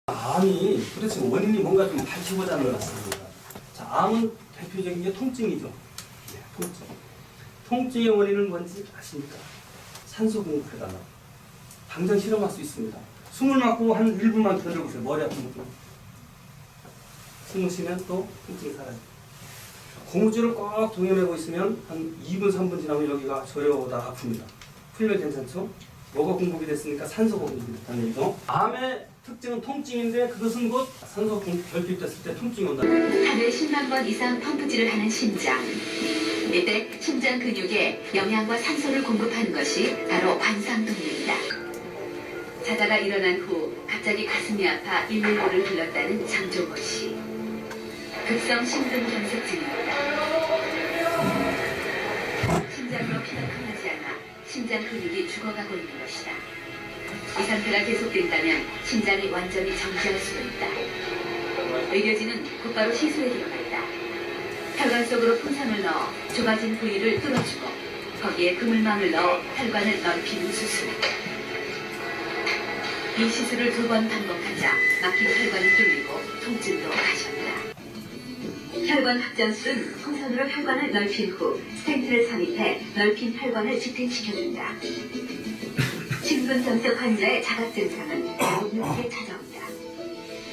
암이 도대체 원인이 뭔가 좀 밝혀보자는 것 같습니다. 자, 암은 대표적인 게 통증이죠. 네, 통증. 통증의 원인은 뭔지 아십니까? 산소 공급하다가 당장 실험할 수 있습니다. 숨을 막고 한 1분만 기다려보세요. 머리 아픈 것도. 숨을 쉬면 또 통증이 사라져요. 고무줄을 꽉 동여매고 있으면 한 2분, 3분 지나면 여기가 저려오다 아픕니다. 풀면 괜찮죠? 뭐가 공급이 됐으니까 산소가 공급이 됐다는 얘기죠. 암의 특징은 통증인데 그것은 곧 산소 공급 결핍됐을 때 통증이 온다. 하루에 10만 번 이상 펌프질을 하는 심장. 이때 심장 근육에 영양과 산소를 공급하는 것이 바로 관상동력입니다. 자다가 일어난 후 갑자기 가슴이 아파 119를 불렀다는 장종호 씨. 급성 심근경색증입니다. 심장으로 피가 통하지 않아 심장 근육이 죽어가고 있는 것이다. 이 상태가 계속된다면 심장이 완전히 정지할 수도 있다. 의료진은 곧바로 시술에 들어간다. 혈관 속으로 풍선을 넣어 좁아진 부위를 뚫어주고 거기에 그물망을 넣어 혈관을 넓히는 수술. 이 시술을 2번 반복하자 막힌 혈관이 뚫리고 통증도 가셨다. 혈관 확장술은 풍선으로 혈관을 넓힌 후 스텐트를 삽입해 넓힌 혈관을 지탱시켜준다. 심근경색 환자의 자각 증상은 매우 늦게 찾아온다.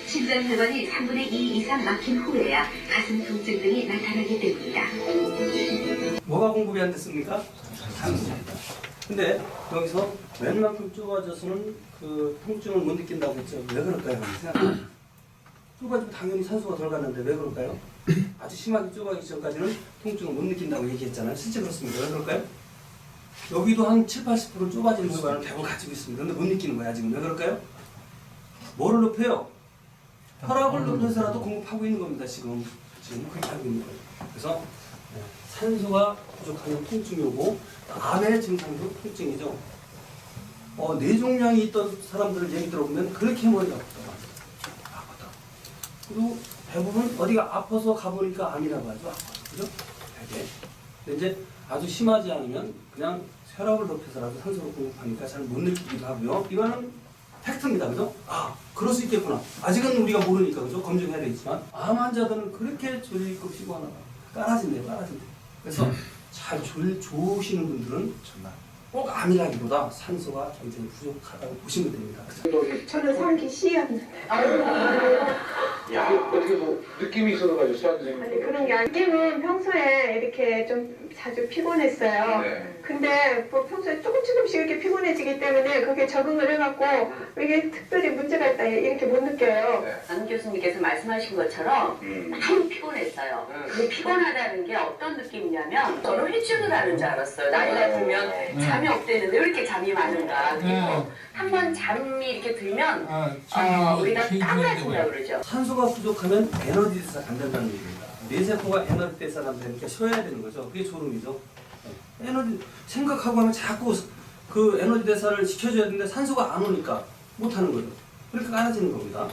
심장혈관이 3분의 2 이상 막힌 후에야 가슴 통증 등이 나타나기 때문이다. 뭐가 공급이 안 됐습니까? 산소입니다. 근데 여기서 웬만큼 좁아져서는 그 통증을 못 느낀다고 했죠. 왜 그럴까요? 좁아지면 당연히 산소가 덜 갔는데 왜 그럴까요? 아주 심하게 좁아지기 전까지는 통증을 못 느낀다고 얘기했잖아요. 실제 그렇습니다. 왜 그럴까요? 여기도 한 7, 80% 좁아지는 혈관을 대부분 가지고 있습니다. 근데 못 느끼는 거야 지금. 왜 그럴까요? 뭐를 높여요? 혈압을 높여서라도 공급하고 있는 겁니다. 지금 그렇게 하고 있는 거예요. 그래서 산소가 부족하면 통증이 오고 암의 증상도 통증이죠. 뇌종양이 있던 사람들 얘기 들어보면 그렇게 머리가 아프다. 그리고 대부분 어디가 아파서 가보니까 암이라고 하죠. 아파서. 그죠? 되게. 근데 이제 아주 심하지 않으면 그냥 혈압을 높여서라도 산소를 공급하니까 잘 못 느끼기도 하고요. 이거는 팩트입니다. 그죠? 그럴 수 있겠구나. 아직은 우리가 모르니까, 그죠? 검증해야 되겠지만, 암 환자들은 그렇게 졸리고 피곤하다. 깔아진대요, 깔아진대요. 그래서 잘 좋으시는 분들은 꼭 암이라기보다 산소가 굉장히 부족하다고 보시면 됩니다. 그죠? 저는 3기 C였는데. 야, 어떻게 뭐 느낌이 있어가지고 수학생님. 아니 그런 게 느낌은 평소에 이렇게 좀 자주 피곤했어요. 네. 근데 뭐 평소에 조금씩 이렇게 피곤해지기 때문에 그게 적응을 해갖고 이게 특별히 문제가 있다 이렇게 못 느껴요. 네. 안 교수님께서 말씀하신 것처럼 많이 피곤했어요. 근데 피곤하다는 게 어떤 느낌이냐면 저는 회춘을 하는 줄 알았어요. 나이가 들면 잠이 없대는데 왜 이렇게 잠이 많은가. 그리고 한번 잠이 이렇게 들면 우리가 까무라진다고 그러죠. 산소가 부족하면 에너지 대사가 안 된다는 얘기입니다. 뇌세포가 에너지 대사가 안 되니까 쉬어야 되는 거죠. 그게 졸음이죠. 에너지 생각하고 하면 자꾸 그 에너지 대사를 시켜줘야 되는데 산소가 안 오니까 못 하는 거죠. 그러니까 깔아지는 겁니다.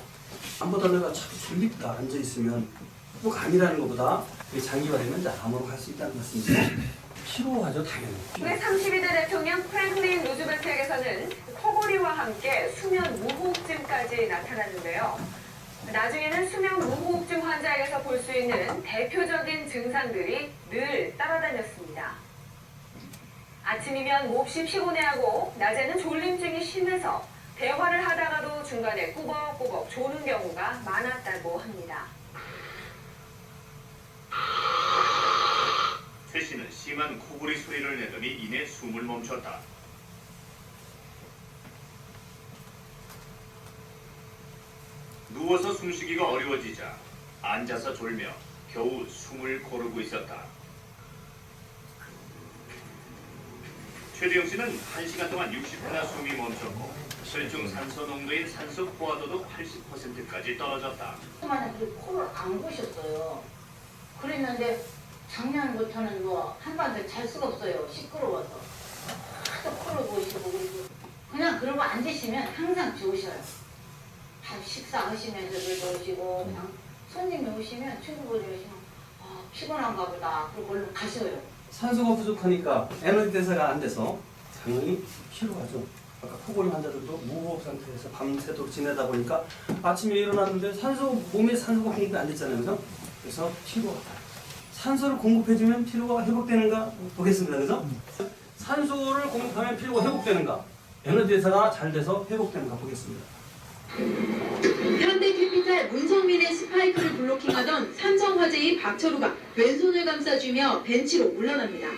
암보다 내가 자꾸 졸립다 앉아 있으면 꼭 암이라는 것보다 장기화되면 이제 암으로 갈 수 있다는 말씀이죠. 피로하죠, 당연히. 제32대 대통령 프랭클린 루즈벨트에게서는 코골이와 함께 수면 무호흡증까지 나타났는데요. 나중에는 수면 무호흡증 환자에게서 볼 수 있는 대표적인 증상들이 늘 따라다녔습니다. 아침이면 몹시 피곤해하고 낮에는 졸림증이 심해서 대화를 하다가도 중간에 꾸벅꾸벅 조는 경우가 많았다고 합니다. 최 씨는 심한 코골이 소리를 내더니 이내 숨을 멈췄다. 누워서 숨쉬기가 어려워지자 앉아서 졸며 겨우 숨을 고르고 있었다. 최대영 씨는 1시간 동안 60회나 숨이 멈췄고 혈중 산소 농도인 산소 포화도도 80%까지 떨어졌다. 만에 코를 안 고셨어요. 그랬는데 작년부터는 뭐 한밤도 잘 수가 없어요. 시끄러워서. 하도 코를 고시고 그리고 그냥 그러고 앉으시면 항상 좋으셔요. 밥 식사하시면서도 좋으시고 그냥 손님이 오시면 친구분이 오시면 피곤한가 보다. 그리고 얼른 가셔요. 산소가 부족하니까 에너지 대사가 안 돼서 당연히 피로하죠. 아까 코골이 환자들도 무호흡 상태에서 밤새도록 지내다 보니까 아침에 일어났는데 몸에 산소가 공급이 안 됐잖아요. 그래서 피로가 산소를 공급해주면 피로가 회복되는가 보겠습니다. 그죠? 산소를 공급하면 피로가 회복되는가, 에너지 대사가 잘 돼서 회복되는가 보겠습니다. 현대캐피탈 문성민의 스파이크를 블로킹하던 삼성화재의 박철우가 왼손을 감싸주며 벤치로 물러납니다.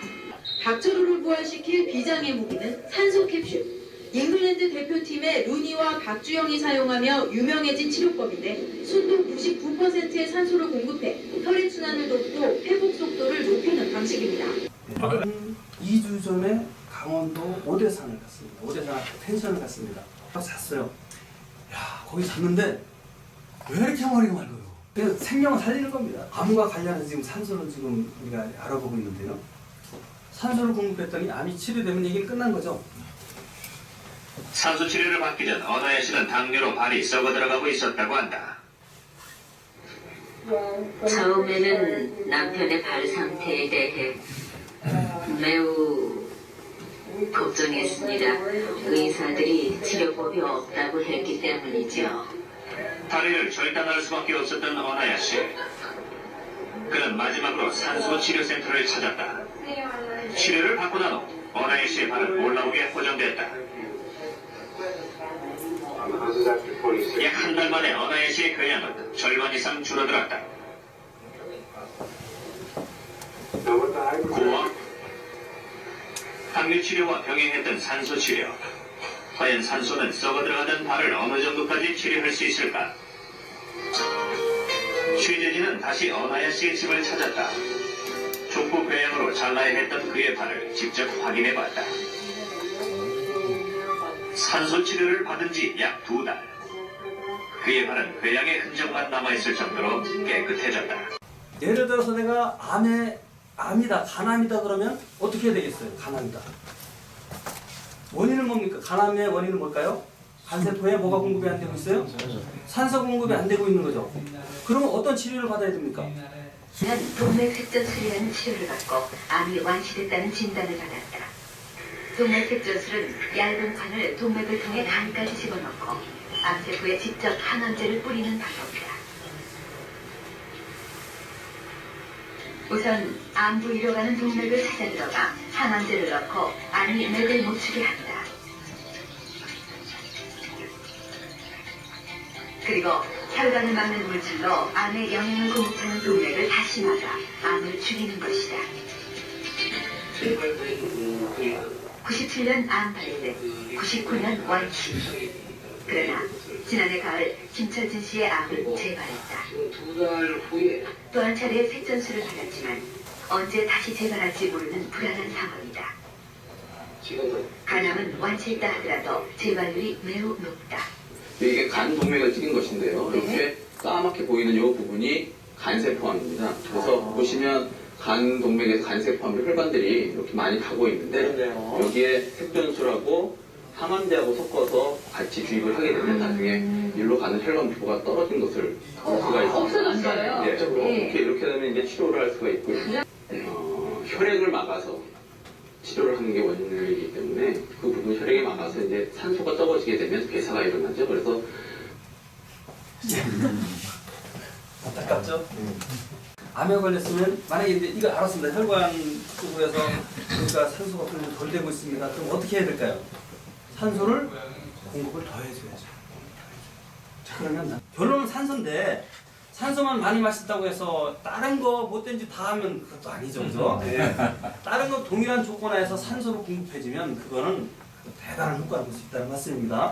박철우를 부활시킬 비장의 무기는 산소 캡슐. 잉글랜드 대표팀의 루니와 박주영이 사용하며 유명해진 치료법인데 순도 99%의 산소를 공급해 혈액순환을 돕고 회복 속도를 높이는 방식입니다. 2주 전에 강원도 오대산을 갔습니다. 오대산 앞에 펜션을 갔습니다. 잤어요. 야, 거기 잤는데 왜 이렇게 머리가 맑아요? 그래서 생명을 살리는 겁니다. 암과 관련해서 지금 산소를 지금 우리가 알아보고 있는데요. 산소를 공급했더니 암이 치료되면 얘기는 끝난 거죠. 산소 치료를 받기 전 언아야 씨는 당뇨로 발이 썩어 들어가고 있었다고 한다. 처음에는 남편의 발 상태에 대해 매우 걱정했습니다. 의사들이 치료법이 없다고 했기 때문이죠. 다리를 절단할 수밖에 없었던 언아야 씨. 그는 마지막으로 산소 치료센터를 찾았다. 치료를 받고 난 후 언아야 씨의 발은 올라오게 고정됐다. 약 한 달 만에 언아야 씨의 궤양은 절반 이상 줄어들었다. 고와 당뇨 치료와 병행했던 산소 치료. 과연 산소는 썩어 들어가던 발을 어느 정도까지 치료할 수 있을까? 취재진은 다시 언아야 씨의 집을 찾았다. 족부 궤양으로 잘라야 했던 그의 발을 직접 확인해봤다. 산소 치료를 받은 지 약 2달. 그의 발은 궤양의 흔적만 남아있을 정도로 깨끗해졌다. 예를 들어서 내가 암이다, 간암이다 그러면 어떻게 해야 되겠어요? 간암이다. 원인은 뭡니까? 간암의 원인은 뭘까요? 간세포에 뭐가 공급이 안 되고 있어요? 산소 공급이 안 되고 있는 거죠. 그러면 어떤 치료를 받아야 됩니까? 는 동맥색전술이라는 치료를 받고 암이 완치됐다는 진단을 받았다. 동맥색전술은 얇은 관을 동맥을 통해 간까지 집어넣고 암세포에 직접 항암제를 뿌리는 방법이다. 우선 암 부위로 가는 동맥을 찾아 들어가 항암제를 넣고 암이 맥을 못 추게 한다. 그리고 혈관을 막는 물질로 암에 영향을 공급하는 동맥을 다시 막아 암을 죽이는 것이다. 97년 암 발생, 99년 완치. 그러나 지난해 가을 김철진 씨의 암은 재발했다. 또 한 차례 색전술을 받았지만 언제 다시 재발할지 모르는 불안한 상황이다. 간암은 완치했다 하더라도 재발률이 매우 높다. 이게 간 동맥을 찍은 것인데요. 이렇게 까맣게 보이는 이 부분이 간세포암입니다. 그래서 보시면 간 동맥에서 간세포암 혈관들이 이렇게 많이 가고 있는데 여기에 색전술하고 항암제하고 섞어서 같이 주입을 하게 되면 나중에 일로 가는 혈관 부가 떨어진 것을 볼 수가 있습니다. 없어졌어요? 네. 이렇게 되면 이제 치료를 할 수가 있고요. 혈액을 막아서 치료를 하는 게 원인이기 때문에 그 부분 혈액에 막아서 이제 산소가 적어지게 되면 괴사가 일어나죠. 그래서 안타깝죠? 암에 걸렸으면 만약에 이제 이거 알았습니다. 혈관 쪽에서 그러니까 산소가 별로 덜 되고 있습니다. 그럼 어떻게 해야 될까요? 산소를 공급을 더 해줘야죠. 자, 그러면 결론은 산소인데 산소만 많이 마신다고 해서 다른 거 못된 짓 다 하면 그것도 아니죠, 그죠? 네. 다른 거 동일한 조건하에서 산소를 공급해주면 그거는 대단한 효과를 볼 수 있다는 말씀입니다.